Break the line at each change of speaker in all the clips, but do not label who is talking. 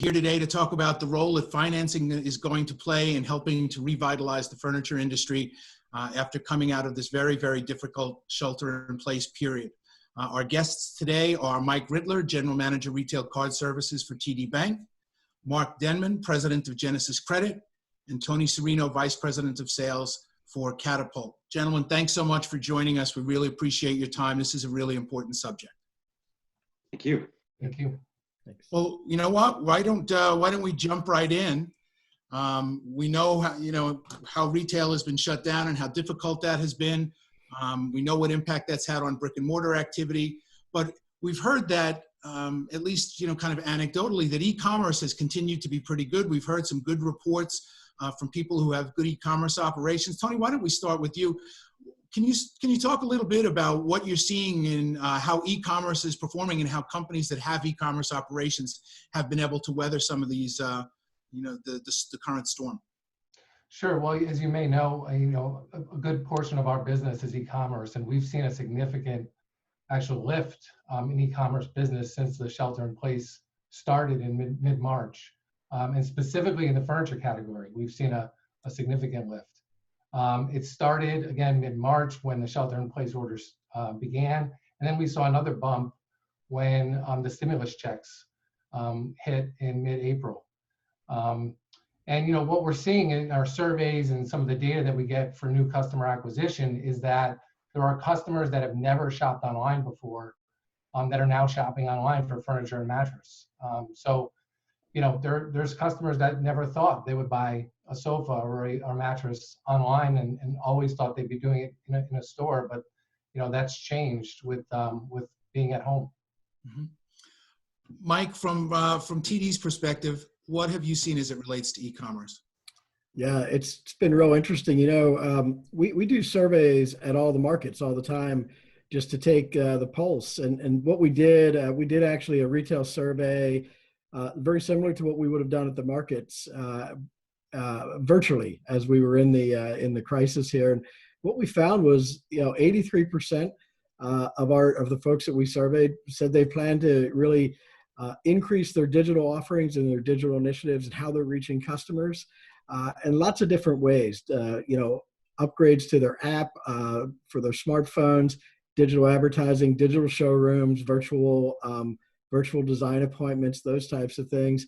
Here today to talk about the role that financing is going to play in helping to revitalize the furniture industry after coming out of this very, very difficult shelter-in-place period. Our guests today are Mike Rittler, General Manager, Retail Card Services for TD Bank, Mark Denman, President of Genesis Credit, and Tony Serino, Vice President of Sales for Katapult. Gentlemen, thanks so much for joining us. We really appreciate your time. This is a really important subject.
Thank you.
Thank you.
Thanks. Well, you know what? Why don't we jump right in? We know how retail has been shut down and how difficult that has been. We know what impact that's had on brick and mortar activity, but we've heard that at least kind of anecdotally that e-commerce has continued to be pretty good. We've heard some good reports from people who have good e-commerce operations. Tony, why don't we start with you? Can you talk a little bit about what you're seeing in how e-commerce is performing and how companies that have e-commerce operations have been able to weather some of these, the current storm?
Sure. Well, as you may know, a good portion of our business is e-commerce, and we've seen a significant actual lift in e-commerce business since the shelter-in-place started in mid-March, and specifically in the furniture category, we've seen a significant lift. It started again mid-March when the shelter-in-place orders began, and then we saw another bump when the stimulus checks hit in mid-April. And what we're seeing in our surveys and some of the data that we get for new customer acquisition is that there are customers that have never shopped online before that are now shopping online for furniture and mattress. There's customers that never thought they would buy a sofa or a mattress online and always thought they'd be doing it in a store, but that's changed with being at home.
Mm-hmm. Mike, from TD's perspective, what have you seen as it relates to e-commerce?
Yeah, it's been real interesting. We do surveys at all the markets all the time just to take the pulse. And what we did actually a retail survey very similar to what we would have done at the markets virtually as we were in the crisis here. And what we found was 83% of the folks that we surveyed said they plan to really increase their digital offerings and their digital initiatives and how they're reaching customers in lots of different ways. Upgrades to their app for their smartphones, digital advertising, digital showrooms, virtual design appointments, those types of things.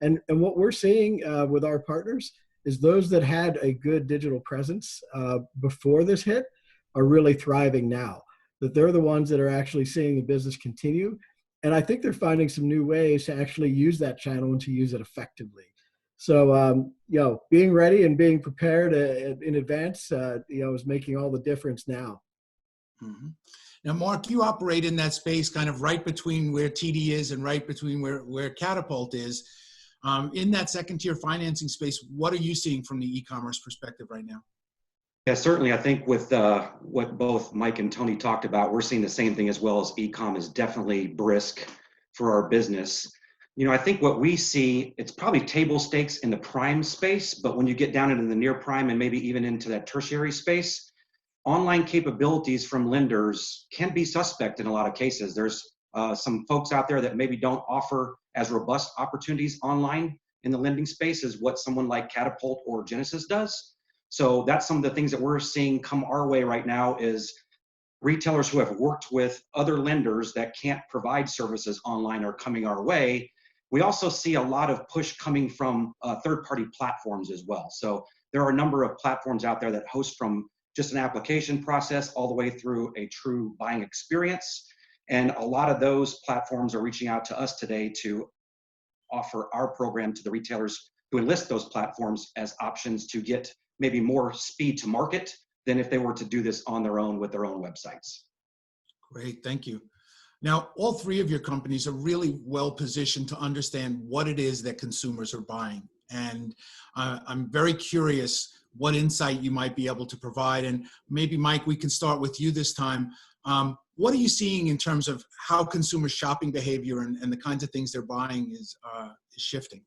And what we're seeing with our partners is those that had a good digital presence before this hit are really thriving now, that they're the ones that are actually seeing the business continue. And I think they're finding some new ways to actually use that channel and to use it effectively. So, being ready and being prepared in advance, is making all the difference now.
Mm-hmm. Now, Mark, you operate in that space kind of right between where TD is and right between where Katapult is. In that second-tier financing space, what are you seeing from the e-commerce perspective right now?
Yeah, certainly. I think with what both Mike and Tony talked about, we're seeing the same thing as well. As e-com is definitely brisk for our business. I think what we see, it's probably table stakes in the prime space, but when you get down into the near prime and maybe even into that tertiary space, online capabilities from lenders can be suspect in a lot of cases. There's some folks out there that maybe don't offer as robust opportunities online in the lending space as what someone like Katapult or Genesis does. So that's some of the things that we're seeing come our way right now is retailers who have worked with other lenders that can't provide services online are coming our way. We also see a lot of push coming from third-party platforms as well. So there are a number of platforms out there that host from just an application process all the way through a true buying experience. And a lot of those platforms are reaching out to us today to offer our program to the retailers who enlist those platforms as options to get maybe more speed to market than if they were to do this on their own with their own websites.
Great, thank you. Now, all three of your companies are really well positioned to understand what it is that consumers are buying. And I'm very curious what insight you might be able to provide. And maybe, Mike, we can start with you this time. What are you seeing in terms of how consumer shopping behavior and the kinds of things they're buying is shifting?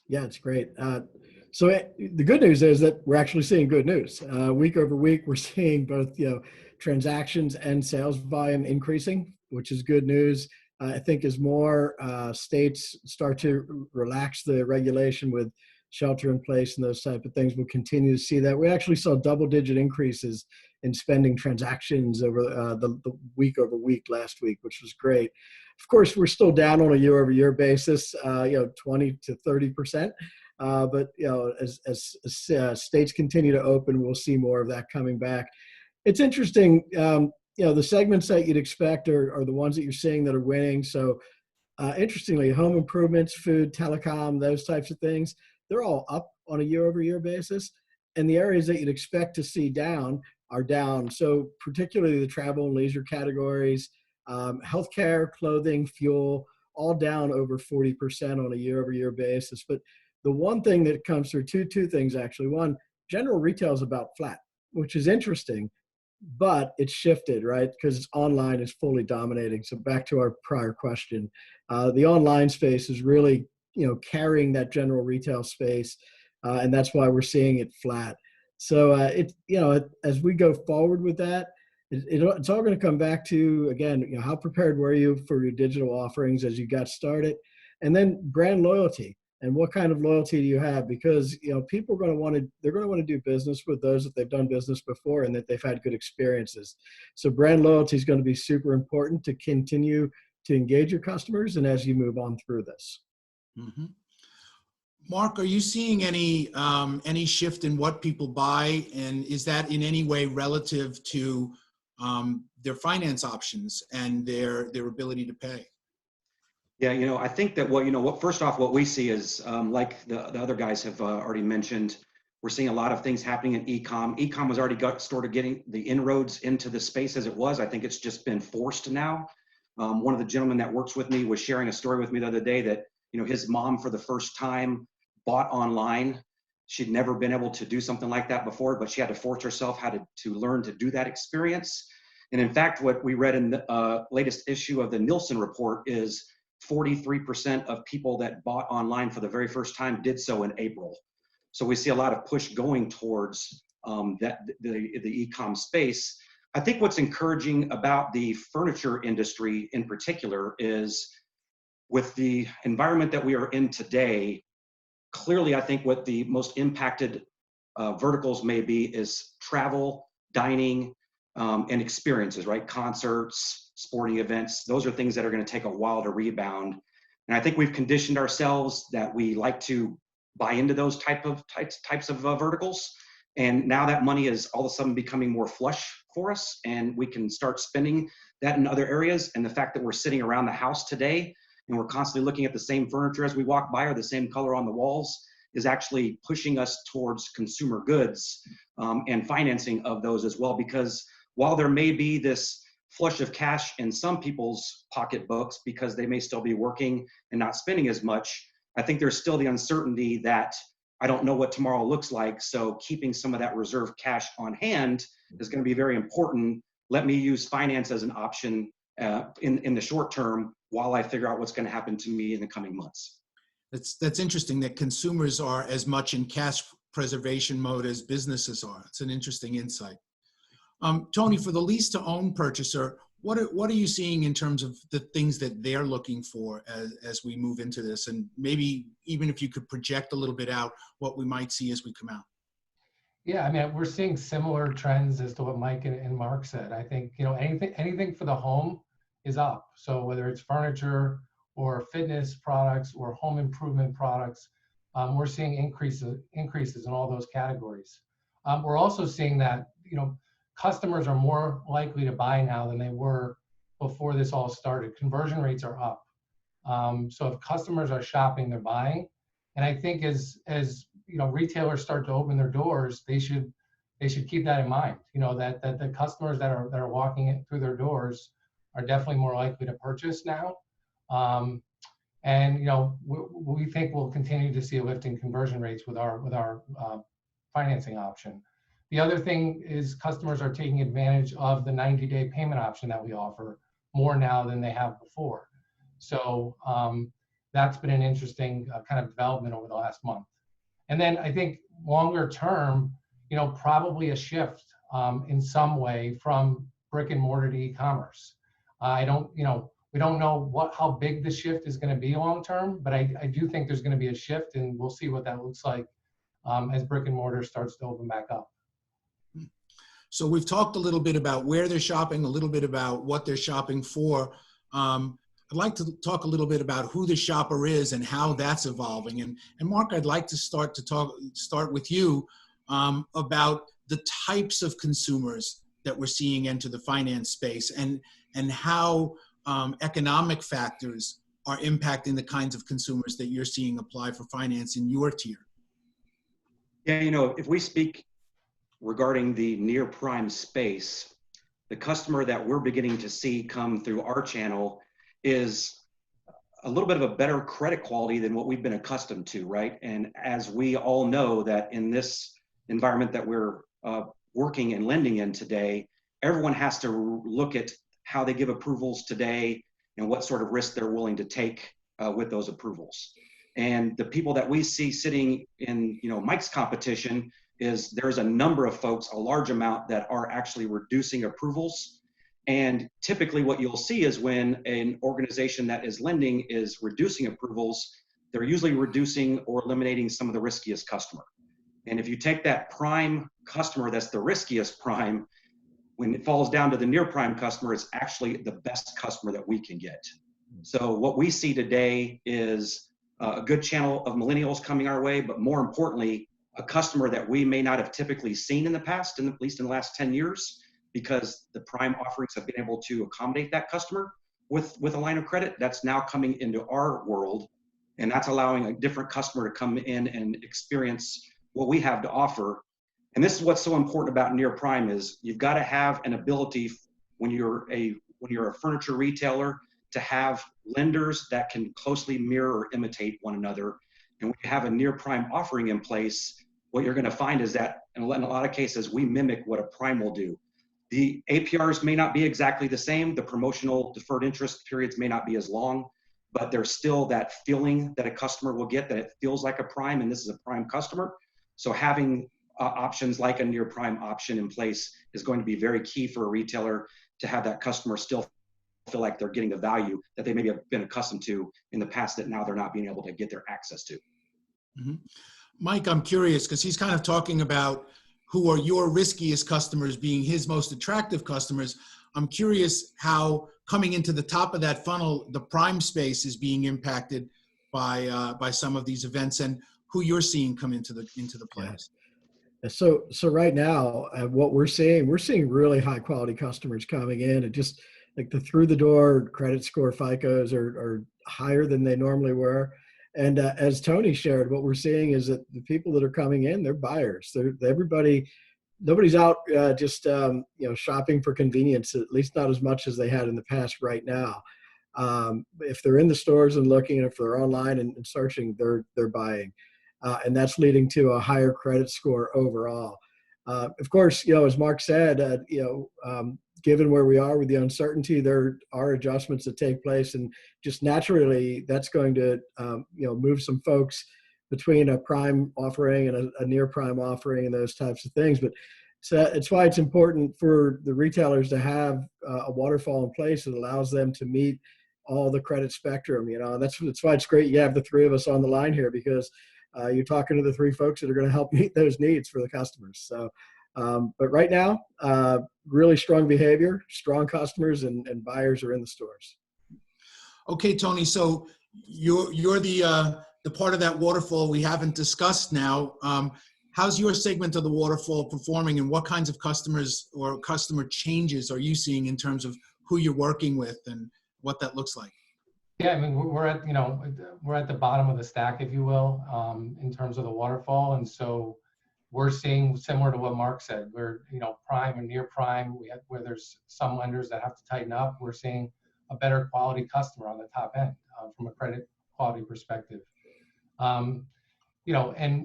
Yeah, it's great. So the good news is that we're actually seeing good news. Week over week, we're seeing both transactions and sales volume increasing, which is good news. I think as more states start to relax the regulation with shelter in place and those type of things, we'll continue to see that. We actually saw double-digit increases in spending transactions over the week over week last week, which was great. Of course, we're still down on a year-over-year basis, 20 to 30%. But as states continue to open, we'll see more of that coming back. It's interesting. The segments that you'd expect are the ones that you're seeing that are winning. So interestingly, home improvements, food, telecom, those types of things, they're all up on a year-over-year basis. And the areas that you'd expect to see down are down. So particularly the travel and leisure categories, healthcare, clothing, fuel, all down over 40% on a year-over-year basis. But the one thing that comes through, two things actually. One, general retail is about flat, which is interesting, but it's shifted, right? Because online is fully dominating. So back to our prior question, the online space is really, carrying that general retail space, and that's why we're seeing it flat. So as we go forward with that, it's all going to come back to, again, how prepared were you for your digital offerings as you got started, and then brand loyalty. And what kind of loyalty do you have? Because people are going to want to do business with those that they've done business before and that they've had good experiences. So brand loyalty is going to be super important to continue to engage your customers and as you move on through this.
Mm-hmm. Mark, are you seeing any shift in what people buy, and is that in any way relative to their finance options and their ability to pay?
Yeah, I think that first off, what we see is like the other guys have already mentioned, we're seeing a lot of things happening in e-com. E-com has already started getting the inroads into the space as it was. I think it's just been forced now. One of the gentlemen that works with me was sharing a story with me the other day that, his mom for the first time bought online. She'd never been able to do something like that before, but she had to force herself how to learn to do that experience. And in fact, what we read in the latest issue of the Nielsen report is 43% of people that bought online for the very first time did so in April. So we see a lot of push going towards the e-com space. I think what's encouraging about the furniture industry in particular is with the environment that we are in today, clearly I think what the most impacted verticals may be is travel, dining, and experiences, right? Concerts, sporting events. Those are things that are going to take a while to rebound. And I think we've conditioned ourselves that we like to buy into those types of verticals. And now that money is all of a sudden becoming more flush for us, and we can start spending that in other areas. And the fact that we're sitting around the house today and we're constantly looking at the same furniture as we walk by or the same color on the walls is actually pushing us towards consumer goods and financing of those as well. Because while there may be this flush of cash in some people's pocketbooks because they may still be working and not spending as much, I think there's still the uncertainty that I don't know what tomorrow looks like. So keeping some of that reserve cash on hand is going to be very important. Let me use finance as an option in the short term while I figure out what's going to happen to me in the coming months.
That's interesting that consumers are as much in cash preservation mode as businesses are. It's an interesting insight. Tony, for the lease to own purchaser, what are you seeing in terms of the things that they're looking for as we move into this? And maybe even if you could project a little bit out what we might see as we come out.
Yeah, I mean, we're seeing similar trends as to what Mike and Mark said. I think, anything for the home is up. So whether it's furniture or fitness products or home improvement products, we're seeing increases in all those categories. We're also seeing that, customers are more likely to buy now than they were before this all started. Conversion rates are up. So if customers are shopping, they're buying. And I think as retailers start to open their doors, they should keep that in mind. That the customers that are walking in through their doors are definitely more likely to purchase now. And we think we'll continue to see a lift in conversion rates with our financing option. The other thing is customers are taking advantage of the 90-day payment option that we offer more now than they have before. So that's been an interesting kind of development over the last month. And then I think longer term, probably a shift in some way from brick and mortar to e-commerce. We don't know how big the shift is going to be long term, but I do think there's going to be a shift, and we'll see what that looks like as brick and mortar starts to open back up.
So we've talked a little bit about where they're shopping, a little bit about what they're shopping for. I'd like to talk a little bit about who the shopper is and how that's evolving. And Mark, I'd like to start with you about the types of consumers that we're seeing enter the finance space, and how economic factors are impacting the kinds of consumers that you're seeing apply for finance in your tier.
Yeah, if we speak regarding the near prime space, the customer that we're beginning to see come through our channel is a little bit of a better credit quality than what we've been accustomed to, right? And as we all know that in this environment that we're working and lending in today, everyone has to look at how they give approvals today and what sort of risk they're willing to take with those approvals. And the people that we see sitting in, Mike's competition is there's a number of folks, a large amount, that are actually reducing approvals. And typically what you'll see is when an organization that is lending is reducing approvals, they're usually reducing or eliminating some of the riskiest customer. And if you take that prime customer that's the riskiest prime, when it falls down to the near prime customer, it's actually the best customer that we can get. So what we see today is a good channel of millennials coming our way, but more importantly, a customer that we may not have typically seen in the past, at least in the last 10 years, because the prime offerings have been able to accommodate that customer with a line of credit. That's now coming into our world, and that's allowing a different customer to come in and experience what we have to offer. And this is what's so important about near prime is you've got to have an ability when you're a furniture retailer to have lenders that can closely mirror or imitate one another. And when you have a near prime offering in place, what you're going to find is that in a lot of cases, we mimic what a prime will do. The APRs may not be exactly the same. The promotional deferred interest periods may not be as long, but there's still that feeling that a customer will get that it feels like a prime, and this is a prime customer. So having options like a near prime option in place is going to be very key for a retailer to have that customer still feel like they're getting the value that they maybe have been accustomed to in the past that now they're not being able to get their access to.
Mm-hmm. Mike, I'm curious because he's kind of talking about who are your riskiest customers being his most attractive customers. I'm curious how coming into the top of that funnel, the prime space is being impacted by some of these events, and who you're seeing come into the place.
Yeah. So right now, what we're seeing really high quality customers coming in, and just like the through the door credit score FICOs are higher than they normally were. And as Tony shared, what we're seeing is that the people that are coming in, they're buyers. Nobody's out just shopping for convenience, at least not as much as they had in the past right now. If they're in the stores and looking, and if they're online and searching, they're buying. And that's leading to a higher credit score overall. Of course, as Mark said, given where we are with the uncertainty, there are adjustments that take place, and just naturally, that's going to move some folks between a prime offering and a near prime offering and those types of things. But it's why it's important for the retailers to have a waterfall in place that allows them to meet all the credit spectrum. That's why it's great you have the three of us on the line here, because you're talking to the three folks that are going to help meet those needs for the customers. So, but right now, really strong behavior, strong customers, and buyers are in the stores.
Okay, Tony. So you're the part of that waterfall we haven't discussed now. How's your segment of the waterfall performing, and what kinds of customers or customer changes are you seeing in terms of who you're working with and what that looks like?
Yeah, I mean, we're at the bottom of the stack, if you will, in terms of the waterfall, and so we're seeing similar to what Mark said. We're prime and near prime. Where there's some lenders that have to tighten up, we're seeing a better quality customer on the top end from a credit quality perspective. And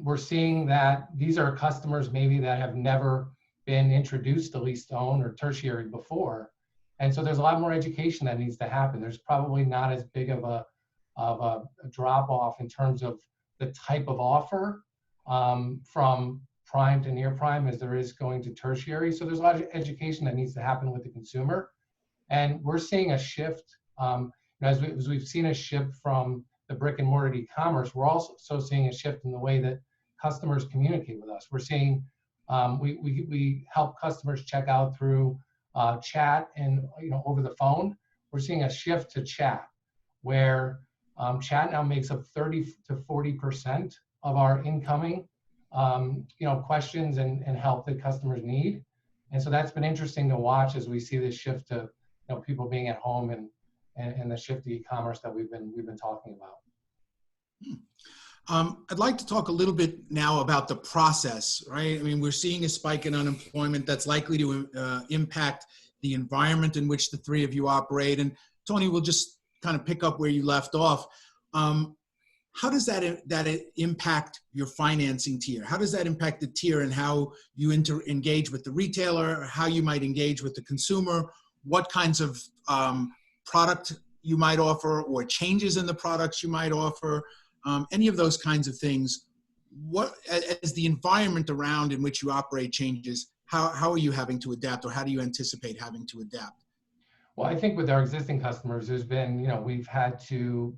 we're seeing that these are customers maybe that have never been introduced to lease-to-own or tertiary before. And so there's a lot more education that needs to happen. There's probably not as big of a drop-off in terms of the type of offer from prime to near prime as there is going to tertiary. So there's a lot of education that needs to happen with the consumer. And we're seeing a shift as we've seen a shift from the brick and mortar e-commerce, we're also seeing a shift in the way that customers communicate with us. We're seeing we help customers check out through chat and over the phone. We're seeing a shift to chat, where chat now makes up 30 to 40% of our incoming questions and help that customers need. And so that's been interesting to watch as we see this shift to people being at home and the shift to e-commerce that we've been talking about.
I'd like to talk a little bit now about the process, right? I mean, we're seeing a spike in unemployment that's likely to impact the environment in which the three of you operate. And Tony, we'll just kind of pick up where you left off. How does that impact your financing tier? How does that impact the tier and how you engage with the retailer, how you might engage with the consumer, what kinds of product you might offer or changes in the products you might offer, any of those kinds of things? What, as the environment around in which you operate changes, how are you having to adapt, or how do you anticipate having to adapt?
Well, I think with our existing customers, there's been, we've had to,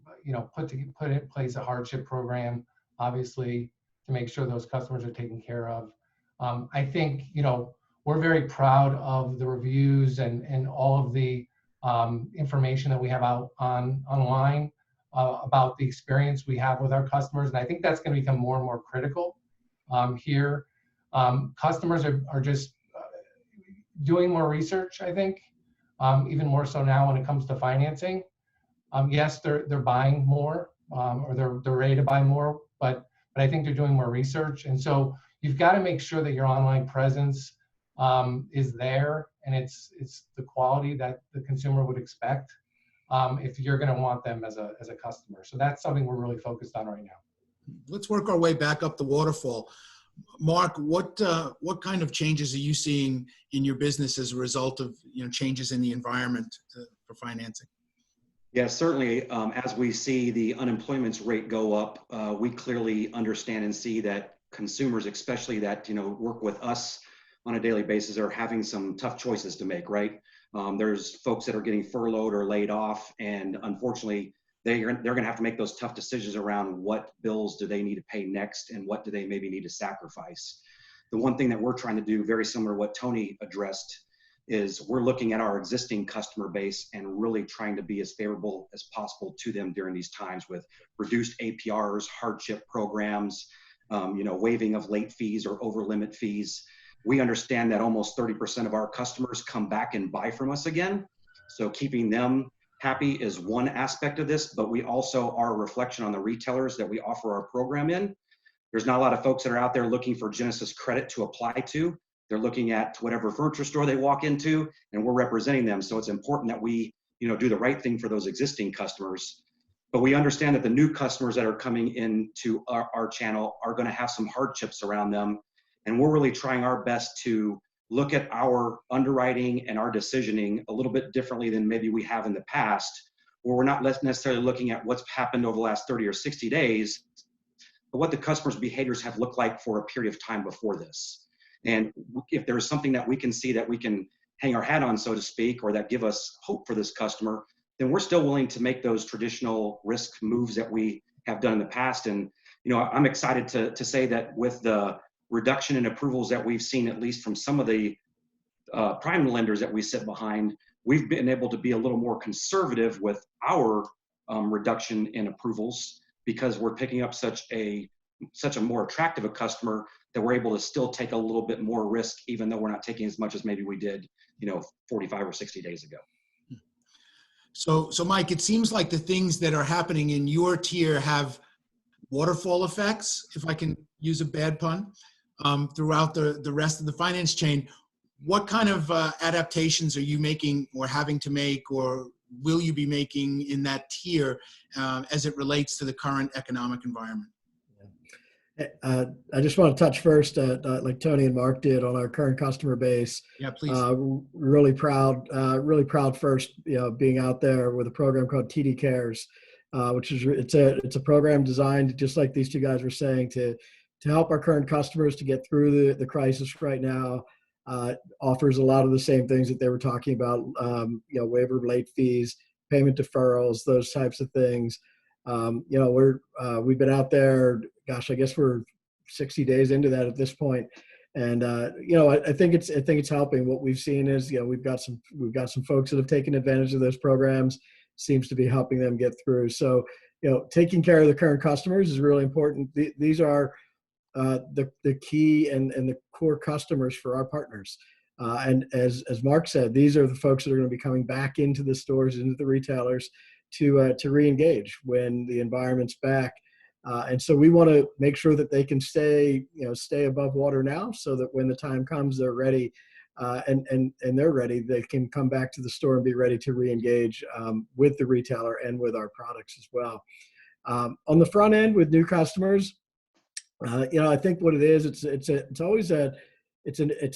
put in place a hardship program, obviously, to make sure those customers are taken care of. I think, we're very proud of the reviews and all of the information that we have out online about the experience we have with our customers. And I think that's going to become more and more critical here. Customers are just doing more research, I think. Even more so now when it comes to financing. Yes, they're buying more, or they're ready to buy more, but I think they're doing more research. And so you've got to make sure that your online presence is there, and it's the quality that the consumer would expect if you're going to want them as a customer. So that's something we're really focused on right now.
Let's work our way back up the waterfall. Mark, what kind of changes are you seeing in your business as a result of changes in the environment for financing?
Yeah, certainly. As we see the unemployment rate go up, we clearly understand and see that consumers, especially that work with us on a daily basis, are having some tough choices to make. Right? There's folks that are getting furloughed or laid off, and unfortunately, they're going to have to make those tough decisions around what bills do they need to pay next and what do they maybe need to sacrifice. The one thing that we're trying to do, very similar to what Tony addressed, is we're looking at our existing customer base and really trying to be as favorable as possible to them during these times with reduced APRs, hardship programs, waiving of late fees or over limit fees. We understand that almost 30% of our customers come back and buy from us again. So keeping them happy is one aspect of this, but we also are a reflection on the retailers that we offer our program in. There's not a lot of folks that are out there looking for Genesis credit to apply to. They're looking at whatever furniture store they walk into, and we're representing them. So it's important that we, do the right thing for those existing customers. But we understand that the new customers that are coming into our channel are going to have some hardships around them. And we're really trying our best to look at our underwriting and our decisioning a little bit differently than maybe we have in the past, where we're not necessarily looking at what's happened over the last 30 or 60 days, but what the customer's behaviors have looked like for a period of time before this. And if there's something that we can see that we can hang our hat on, so to speak, or that give us hope for this customer, then we're still willing to make those traditional risk moves that we have done in the past. And, I'm excited to say that with the reduction in approvals that we've seen, at least from some of the prime lenders that we sit behind, we've been able to be a little more conservative with our reduction in approvals because we're picking up such a more attractive a customer that we're able to still take a little bit more risk, even though we're not taking as much as maybe we did, 45 or 60 days ago.
So Mike, it seems like the things that are happening in your tier have waterfall effects, if I can use a bad pun, throughout the rest of the finance chain. What kind of adaptations are you making or having to make, or will you be making in that tier as it relates to the current economic environment?
I just want to touch first, like Tony and Mark did, on our current customer base.
Yeah, please.
Really proud first, being out there with a program called TD Cares, which is it's a program designed, just like these two guys were saying, to help our current customers to get through the crisis right now. Offers a lot of the same things that they were talking about, waiver of late fees, payment deferrals, those types of things. We've been out there, gosh, I guess we're 60 days into that at this point. And I think it's helping. What we've seen is, we've got some folks that have taken advantage of those programs, seems to be helping them get through. So, taking care of the current customers is really important. These are the key and the core customers for our partners. And as Mark said, these are the folks that are going to be coming back into the stores, into the retailers to re-engage when the environment's back. And so we want to make sure that they can stay above water now, so that when the time comes, they're ready, and they're ready. They can come back to the store and be ready to re-engage with the retailer and with our products as well. On the front end with new customers, I think what it is, it's always a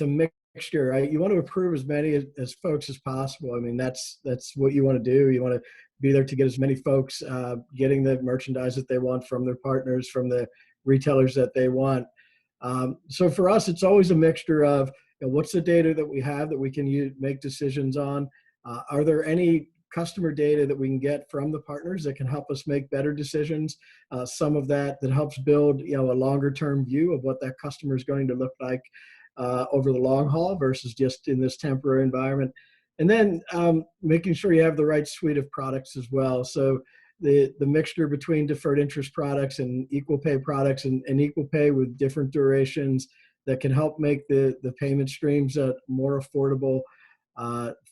mixture, right? You want to approve as many as folks as possible. I mean, that's what you want to do. You want to be there to get as many folks getting the merchandise that they want from their partners, from the retailers that they want. So for us, it's always a mixture of, what's the data that we have that we can make decisions on? Are there any customer data that we can get from the partners that can help us make better decisions? Some of that helps build, a longer term view of what that customer is going to look like over the long haul versus just in this temporary environment. And then making sure you have the right suite of products as well. So the mixture between deferred interest products and equal pay products, and equal pay with different durations that can help make the payment streams more affordable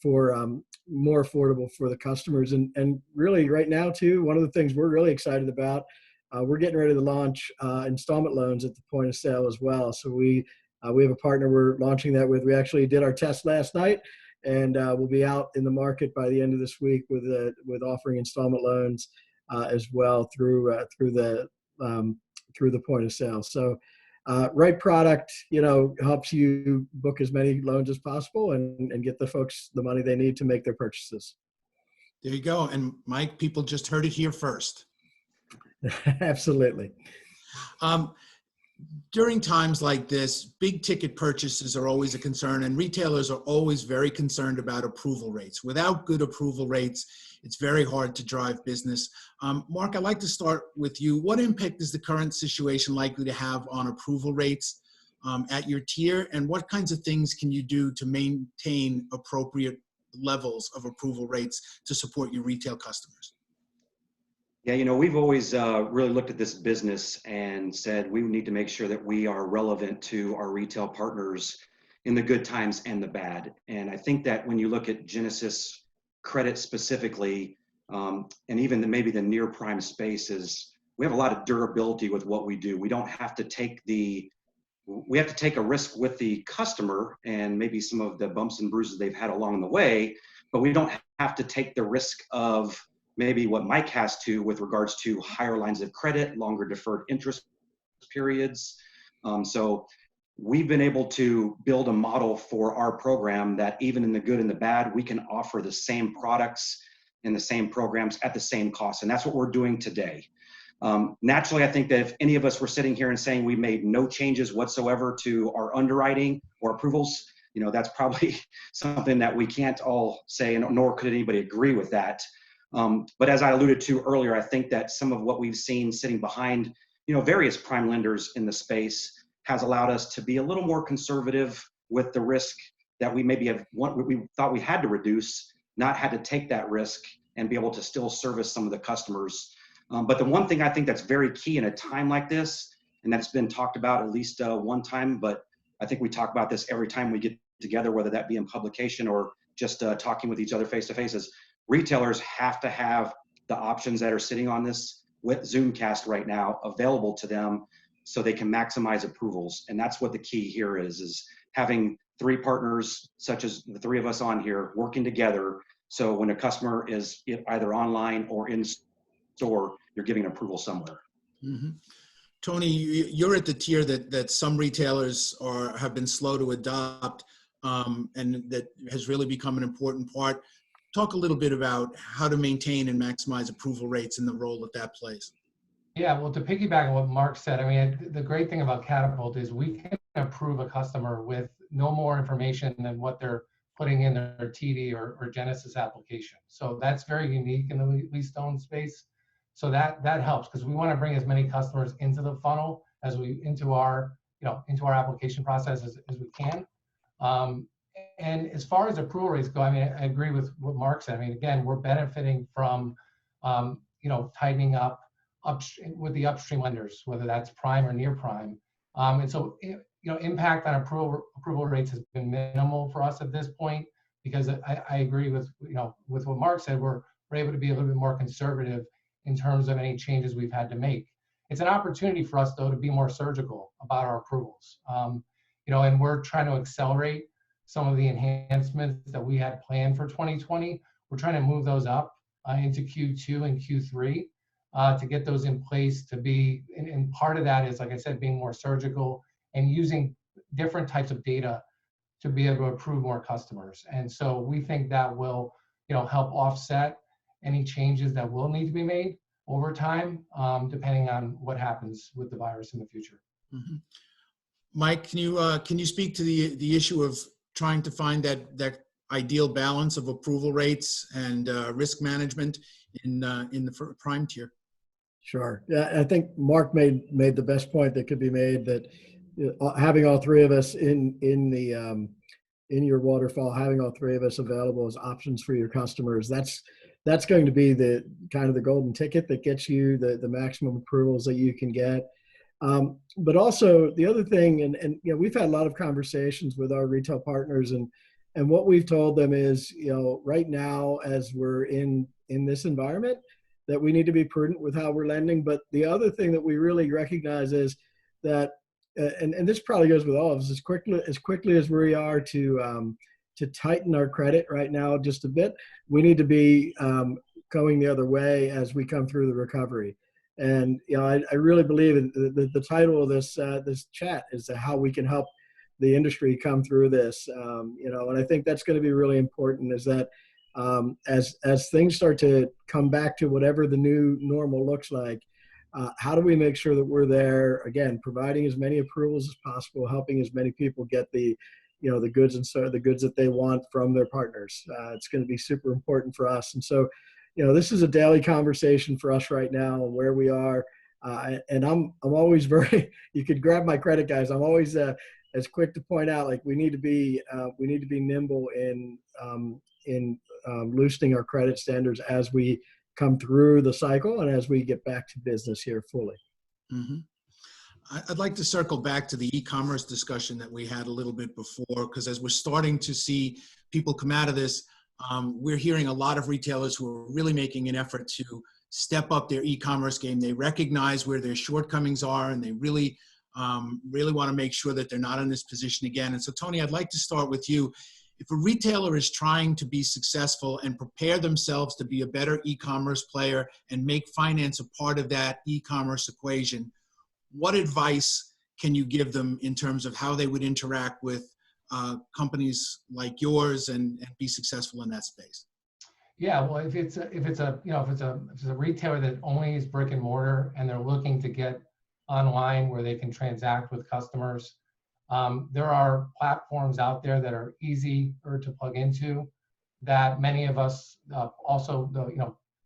for the customers. And really right now too, one of the things we're really excited about, we're getting ready to launch installment loans at the point of sale as well. So we have a partner we're launching that with. We actually did our test last night, and we'll be out in the market by the end of this week with offering installment loans as well through the point of sale. So right product, helps you book as many loans as possible and get the folks the money they need to make their purchases.
There you go. And Mike, people just heard it here first.
Absolutely.
During times like this, big ticket purchases are always a concern, and retailers are always very concerned about approval rates. Without good approval rates, it's very hard to drive business. Mark, I'd like to start with you. What impact is the current situation likely to have on approval rates at your tier, and what kinds of things can you do to maintain appropriate levels of approval rates to support your retail customers?
Yeah, we've always really looked at this business and said we need to make sure that we are relevant to our retail partners in the good times and the bad. And I think that when you look at Genesis Credit specifically, and even maybe the near prime spaces, we have a lot of durability with what we do. We don't have to take we have to take a risk with the customer and maybe some of the bumps and bruises they've had along the way, but we don't have to take the risk of maybe what Mike has to with regards to higher lines of credit, longer deferred interest periods. So we've been able to build a model for our program that even in the good and the bad, we can offer the same products and the same programs at the same cost. And that's what we're doing today. Naturally, I think that if any of us were sitting here and saying we made no changes whatsoever to our underwriting or approvals, that's probably something that we can't all say, and nor could anybody agree with that. But as I alluded to earlier, I think that some of what we've seen sitting behind, various prime lenders in the space has allowed us to be a little more conservative with the risk that we maybe we thought we had to reduce, not had to take that risk and be able to still service some of the customers. But the one thing I think that's very key in a time like this, and that's been talked about at least one time, but I think we talk about this every time we get together, whether that be in publication or just talking with each other face to face, is retailers have to have the options that are sitting on this with Zoomcast right now available to them so they can maximize approvals. And that's what the key here is having three partners, such as the three of us on here, working together. So when a customer is either online or in store, you're giving approval somewhere.
Mm-hmm. Tony, you're at the tier that some retailers have been slow to adopt, and that has really become an important part. Talk a little bit about how to maintain and maximize approval rates and the role that plays.
Yeah, well, to piggyback on what Mark said, I mean, the great thing about Katapult is we can approve a customer with no more information than what their putting in their TD or Genesis application. So that's very unique in the lease-to-own space. So that helps because we want to bring as many customers into the funnel into our application process as we can. And as far as approval rates go, I mean, I agree with what Mark said. I mean, again, we're benefiting from tightening up with the upstream lenders, whether that's prime or near prime. And so, impact on approval rates has been minimal for us at this point, because I agree with what Mark said. We're able to be a little bit more conservative in terms of any changes we've had to make. It's an opportunity for us, though, to be more surgical about our approvals. And we're trying to accelerate some of the enhancements that we had planned for 2020. We're trying to move those up into Q2 and Q3 to get those in place to be, and part of that is, like I said, being more surgical and using different types of data to be able to approve more customers. And so we think that will, help offset any changes that will need to be made over time, depending on what happens with the virus in the future.
Mm-hmm. Mike, can you speak to the issue of trying to find that ideal balance of approval rates and risk management in the prime tier?
Sure. Yeah, I think Mark made the best point that could be made, that having all three of us in your waterfall, having all three of us available as options for your customers, that's going to be the kind of the golden ticket that gets you the maximum approvals that you can get. But also the other thing, and we've had a lot of conversations with our retail partners, and what we've told them is, right now, as we're in this environment, that we need to be prudent with how we're lending. But the other thing that we really recognize is that, and this probably goes with all of us, as quickly as we are to tighten our credit right now just a bit, we need to be going the other way as we come through the recovery. And I really believe the title of this chat is how we can help the industry come through this. And I think that's going to be really important, is that as things start to come back to whatever the new normal looks like, how do we make sure that we're there, again, providing as many approvals as possible, helping as many people get the goods the goods that they want from their partners. It's going to be super important for us. And so, this is a daily conversation for us right now, where we are. And I'm always you could grab my credit, guys. I'm always as quick to point out, like, we need to be nimble in loosening our credit standards as we come through the cycle and as we get back to business here fully.
Mm-hmm. I'd like to circle back to the e-commerce discussion that we had a little bit before, because as we're starting to see people come out of this, we're hearing a lot of retailers who are really making an effort to step up their e-commerce game. They recognize where their shortcomings are, and they really want to make sure that they're not in this position again. And so, Tony, I'd like to start with you. If a retailer is trying to be successful and prepare themselves to be a better e-commerce player and make finance a part of that e-commerce equation, what advice can you give them in terms of how they would interact with companies like yours and be successful in that space?
Yeah, well, if it's a retailer that only is brick and mortar and they're looking to get online where they can transact with customers, there are platforms out there that are easy to plug into, that many of us also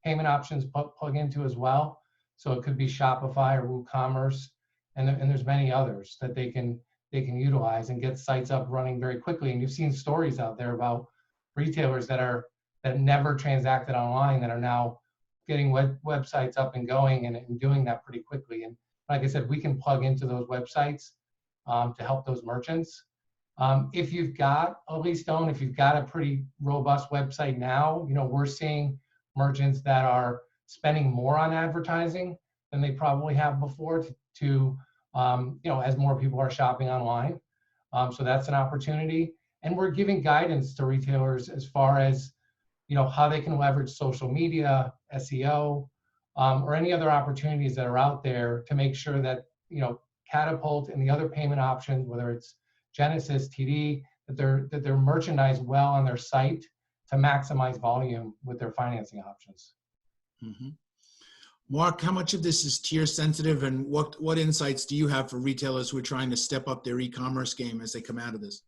payment options plug into as well. So it could be Shopify or WooCommerce, and there's many others that they can utilize and get sites up running very quickly. And you've seen stories out there about retailers that never transacted online that are now getting websites up and going and doing that pretty quickly. And like I said, we can plug into those websites to help those merchants. If you've got a lease-to-own, if you've got a pretty robust website now, we're seeing merchants that are spending more on advertising than they probably have before as more people are shopping online. So that's an opportunity. And we're giving guidance to retailers as far as, how they can leverage social media, SEO, or any other opportunities that are out there to make sure that, Katapult and the other payment options, whether it's Genesis, TD, that they're merchandised well on their site to maximize volume with their financing options.
Mm-hmm. Mark, how much of this is tier sensitive, and what insights do you have for retailers who are trying to step up their e-commerce game as they come out of this?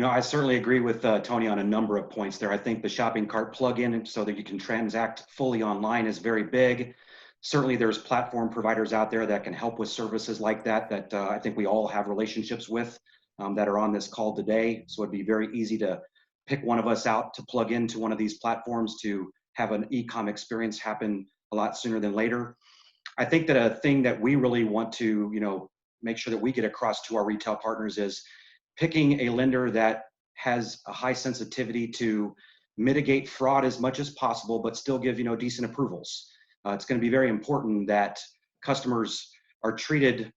I certainly agree with Tony on a number of points there. I think the shopping cart plug-in so that you can transact fully online is very big. Certainly there's platform providers out there that can help with services like that, that I think we all have relationships with that are on this call today. So it'd be very easy to pick one of us out to plug into one of these platforms to have an e-com experience happen a lot sooner than later. I think that a thing that we really want to, make sure that we get across to our retail partners is picking a lender that has a high sensitivity to mitigate fraud as much as possible, but still give, decent approvals. It's going to be very important that customers are treated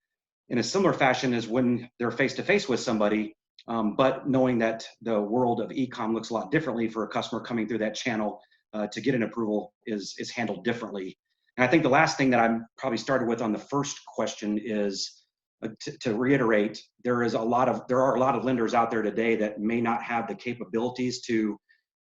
in a similar fashion as when they're face-to-face with somebody, but knowing that the world of e-com looks a lot differently for a customer coming through that channel to get an approval is handled differently. And I think the last thing that I'm probably started with on the first question is to reiterate, there are a lot of lenders out there today that may not have the capabilities to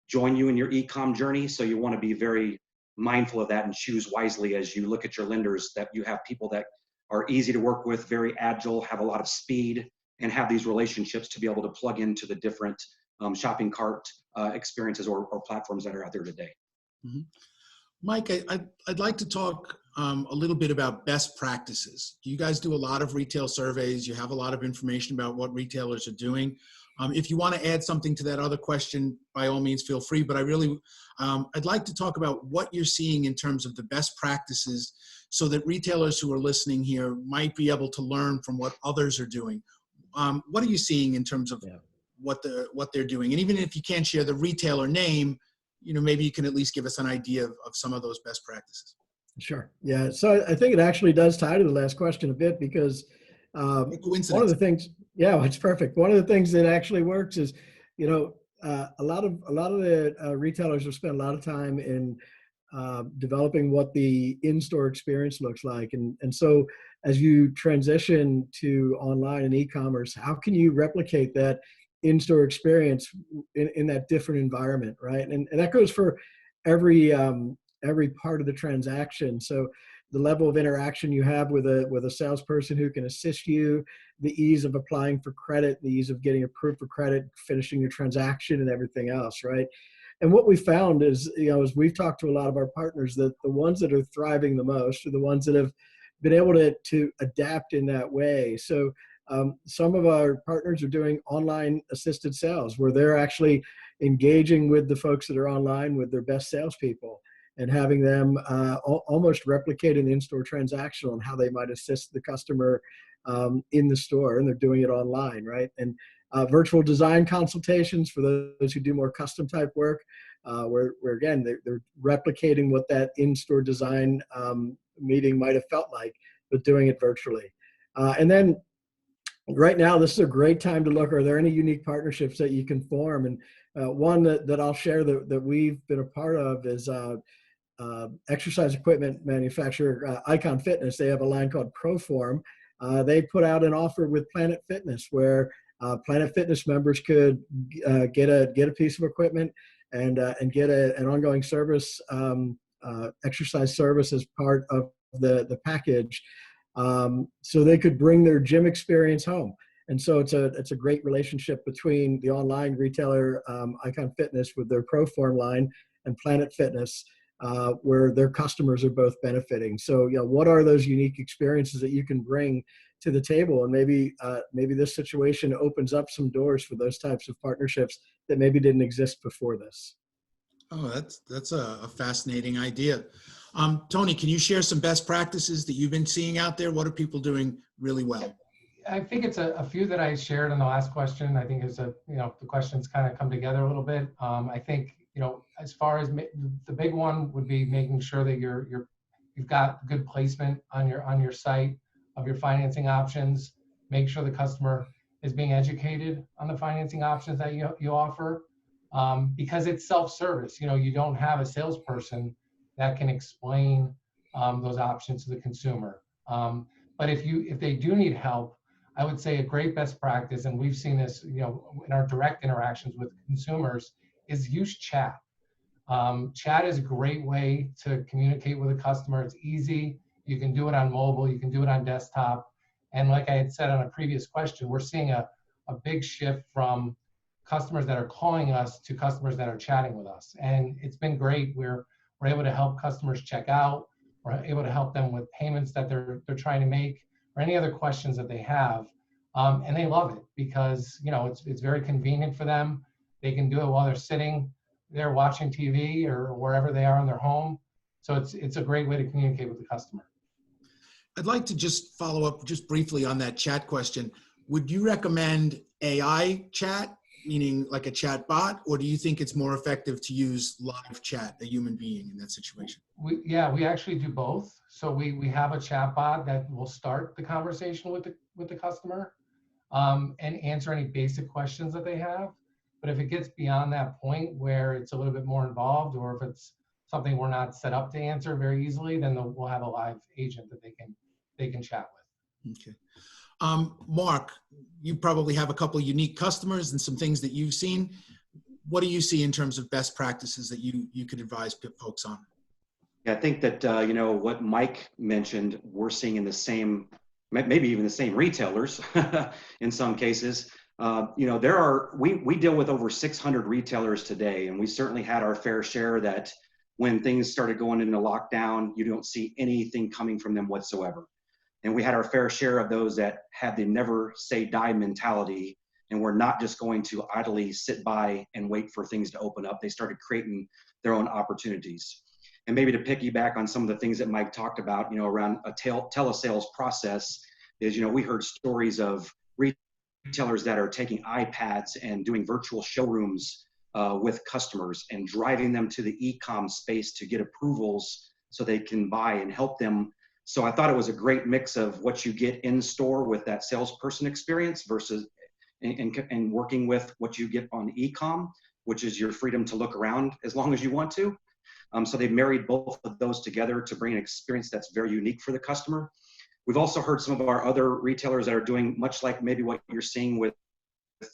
join you in your e-com journey. So you want to be very mindful of that and choose wisely as you look at your lenders, that you have people that are easy to work with, very agile, have a lot of speed, and have these relationships to be able to plug into the different shopping cart experiences or platforms that are out there today.
Mm-hmm. Mike, I'd like to talk a little bit about best practices. You guys do a lot of retail surveys. You have a lot of information about what retailers are doing. If you want to add something to that other question, by all means, feel free. But I'd like to talk about what you're seeing in terms of the best practices so that retailers who are listening here might be able to learn from what others are doing. What are you seeing in terms of what they're doing? And even if you can't share the retailer name, maybe you can at least give us an idea of some of those best practices.
Sure. Yeah. So I think it actually does tie to the last question a bit because one of the things, it's perfect. One of the things that actually works is, a lot of the retailers will spend a lot of time in developing what the in-store experience looks like. And so as you transition to online and e-commerce, how can you replicate that in-store experience in that different environment, right? And that goes for every part of the transaction. So the level of interaction you have with a salesperson who can assist you, the ease of applying for credit, the ease of getting approved for credit, finishing your transaction, and everything else, right? And what we found is, as we've talked to a lot of our partners, that the ones that are thriving the most are the ones that have been able to adapt in that way. So some of our partners are doing online assisted sales where they're actually engaging with the folks that are online with their best salespeople and having them almost replicate an in-store transaction on how they might assist the customer in the store, and they're doing it online, right? And virtual design consultations for those who do more custom type work, where again, they're replicating what that in-store design meeting might have felt like, but doing it virtually. And then right now, this is a great time to look, are there any unique partnerships that you can form? And one that I'll share that we've been a part of is exercise equipment manufacturer Icon Fitness. They have a line called ProForm. They put out an offer with Planet Fitness where Planet Fitness members could get a piece of equipment and get an ongoing service, exercise service as part of the package. So they could bring their gym experience home. And so it's a great relationship between the online retailer Icon Fitness with their ProForm line and Planet Fitness, where their customers are both benefiting. So, what are those unique experiences that you can bring to the table? And maybe this situation opens up some doors for those types of partnerships that maybe didn't exist before this.
Oh, that's a fascinating idea. Tony, can you share some best practices that you've been seeing out there? What are people doing really well?
I think it's a few that I shared in the last question. I think the questions kind of come together a little bit. I think, as far as the big one would be making sure that you've got good placement on your site of your financing options. Make sure the customer is being educated on the financing options that you offer, because it's self-service. You don't have a salesperson that can explain those options to the consumer. But if they do need help, I would say a great best practice, and we've seen this, in our direct interactions with consumers, is use chat. Chat is a great way to communicate with a customer. It's easy. You can do it on mobile. You can do it on desktop. And like I had said on a previous question, we're seeing a big shift from customers that are calling us to customers that are chatting with us. And it's been great. We're able to help customers check out. We're able to help them with payments that they're trying to make or any other questions that they have. And they love it because, you know, it's very convenient for them. They can do it while they're sitting there watching TV or wherever they are in their home. So it's a great way to communicate with the customer.
I'd like to just follow up just briefly on that chat question. Would you recommend AI chat, meaning like a chat bot, or do you think it's more effective to use live chat, a human being in that situation?
We actually do both. So we have a chat bot that will start the conversation with the customer and answer any basic questions that they have. But if it gets beyond that point where it's a little bit more involved, or if it's something we're not set up to answer very easily, then we'll have a live agent that they can chat with.
Okay. Mark, you probably have a couple of unique customers and some things that you've seen. What do you see in terms of best practices that you could advise folks on?
Yeah, I think that, you know, what Mike mentioned, we're seeing in the same, maybe even the same retailers in some cases. You know, we deal with over 600 retailers today, and we certainly had our fair share that when things started going into lockdown, you don't see anything coming from them whatsoever. And we had our fair share of those that had the never say die mentality, and were not just going to idly sit by and wait for things to open up. They started creating their own opportunities. And maybe to piggyback on some of the things that Mike talked about, you know, around a telesales process is, you know, we heard stories of retailers that are taking iPads and doing virtual showrooms with customers and driving them to the e-com space to get approvals so they can buy and help them. So I thought it was a great mix of what you get in store with that salesperson experience versus and working with what you get on e-com, which is your freedom to look around as long as you want to. So they've married both of those together to bring an experience that's very unique for the customer. We've also heard some of our other retailers that are doing much like maybe what you're seeing with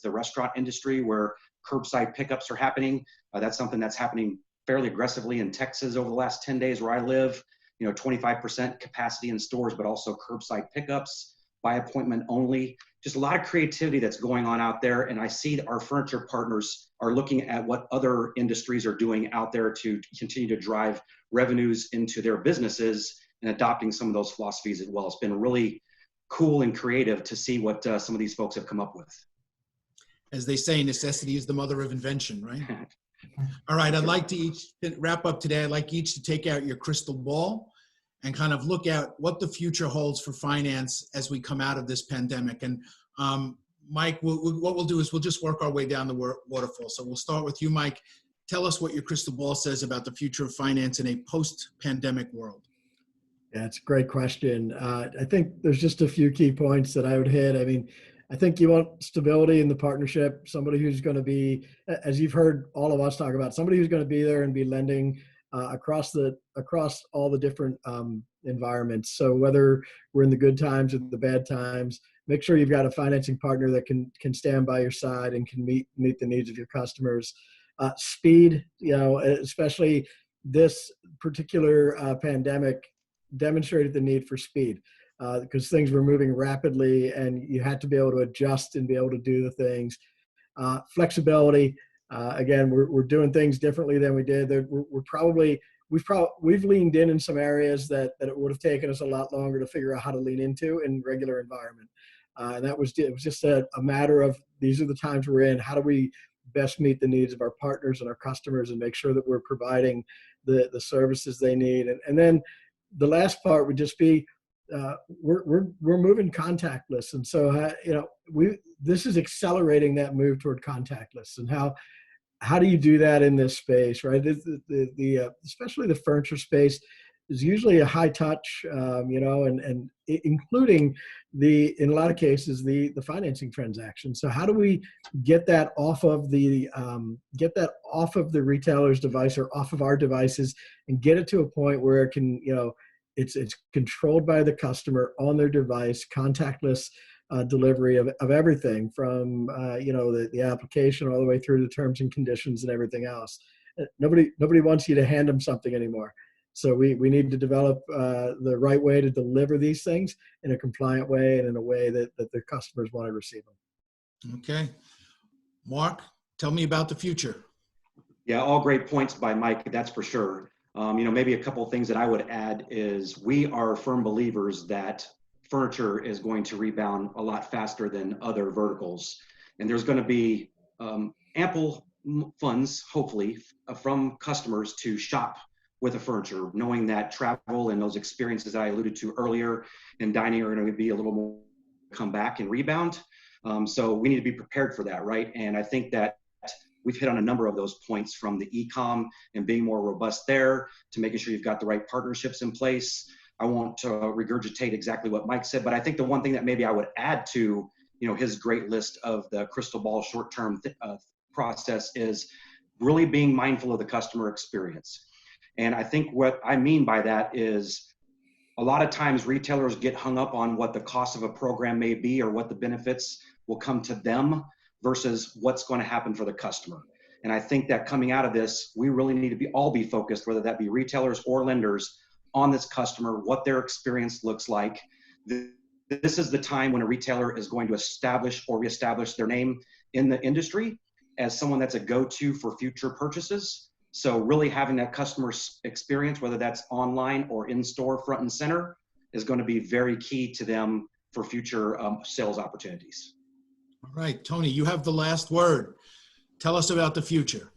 the restaurant industry, where curbside pickups are happening. That's something that's happening fairly aggressively in Texas over the last 10 days where I live. You know, 25% capacity in stores, but also curbside pickups, by appointment only. Just a lot of creativity that's going on out there. And I see that our furniture partners are looking at what other industries are doing out there to continue to drive revenues into their businesses and adopting some of those philosophies as well. It's been really cool and creative to see what some of these folks have come up with.
As they say, necessity is the mother of invention, right? All right, I'd like to wrap up today. I'd like each to take out your crystal ball and kind of look at what the future holds for finance as we come out of this pandemic. And Mike, what we'll do is we'll just work our way down the waterfall. So we'll start with you, Mike. Tell us what your crystal ball says about the future of finance in a post-pandemic world.
Yeah, it's a great question. I think there's just a few key points that I would hit. I mean, I think you want stability in the partnership, somebody who's going to be, as you've heard all of us talk about, somebody who's going to be there and be lending across all the different environments. So whether we're in the good times or the bad times, make sure you've got a financing partner that can stand by your side and can meet the needs of your customers. Speed, you know, especially this particular pandemic demonstrated the need for speed. Because things were moving rapidly and you had to be able to adjust and be able to do the things. Flexibility, again, we're doing things differently than we did. We've leaned in some areas that it would have taken us a lot longer to figure out how to lean into in regular environment. And it was just a matter of, these are the times we're in. How do we best meet the needs of our partners and our customers and make sure that we're providing the services they need? And then the last part would just be, we're moving contactless, and so you know, this is accelerating that move toward contactless. And how do you do that in this space, right? Especially the furniture space is usually a high touch, you know, and including in a lot of cases the financing transaction. So how do we get that off of the retailer's device or off of our devices and get it to a point where it can, you know, it's controlled by the customer on their device, contactless delivery of everything from you know, the application all the way through the terms and conditions and everything else. Nobody wants you to hand them something anymore. So we need to develop the right way to deliver these things in a compliant way and in a way that the customers want to receive them.
Okay. Mark, Tell me about the future.
Yeah, all great points by Mike, that's for sure. Maybe a couple of things that I would add is we are firm believers that furniture is going to rebound a lot faster than other verticals. And there's going to be ample funds, hopefully, from customers to shop with the furniture, knowing that travel and those experiences that I alluded to earlier in dining are going to be a little more come back and rebound. So we need to be prepared for that, right? And I think that we've hit on a number of those points, from the e-com and being more robust there to making sure you've got the right partnerships in place. I won't regurgitate exactly what Mike said, but I think the one thing that maybe I would add to his great list of the crystal ball short-term process is really being mindful of the customer experience. And I think what I mean by that is a lot of times retailers get hung up on what the cost of a program may be or what the benefits will come to them versus what's going to happen for the customer. And I think that coming out of this, we really need to all be focused, whether that be retailers or lenders, on this customer, what their experience looks like. This is the time when a retailer is going to establish or reestablish their name in the industry as someone that's a go-to for future purchases. So really having that customer experience, whether that's online or in-store front and center, is going to be very key to them for future sales opportunities.
All right, Tony, you have the last word. Tell us about the future.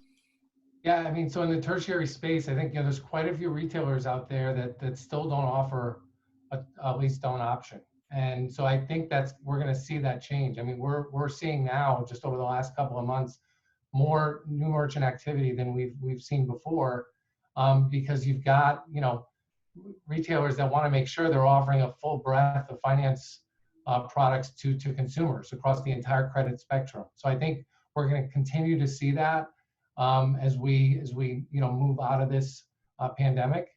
Yeah, I mean, so in the tertiary space, I think there's quite a few retailers out there that still don't offer a lease-to-own option, and so I think we're going to see that change. I mean, we're seeing now, just over the last couple of months, more new merchant activity than we've seen before, because you've got retailers that want to make sure they're offering a full breadth of finance products to consumers across the entire credit spectrum. So I think we're going to continue to see that as we move out of this pandemic.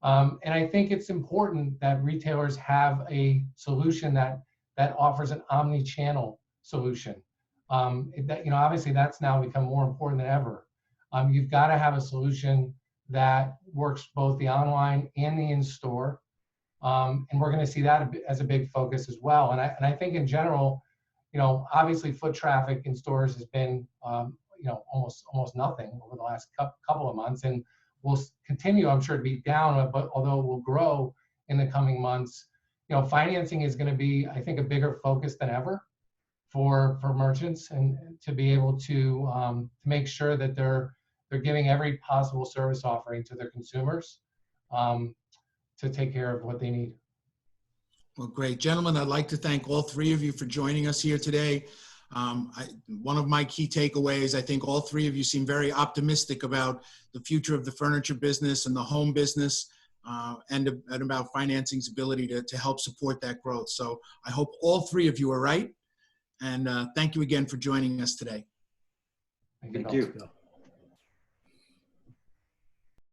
And I think it's important that retailers have a solution that offers an omni-channel solution. Obviously that's now become more important than ever. You've got to have a solution that works both the online and the in-store. And we're going to see that as a big focus as well. And I think in general, obviously foot traffic in stores has been, almost nothing over the last couple of months, and will continue, I'm sure, to be down, but although it will grow in the coming months. Financing is going to be, I think, a bigger focus than ever for merchants, and to be able to make sure that they're giving every possible service offering to their consumers to take care of what they need.
Well, great. Gentlemen, I'd like to thank all three of you for joining us here today. One of my key takeaways, I think all three of you seem very optimistic about the future of the furniture business and the home business, and about financing's ability to help support that growth. So I hope all three of you are right. And thank you again for joining us today.
Thank you.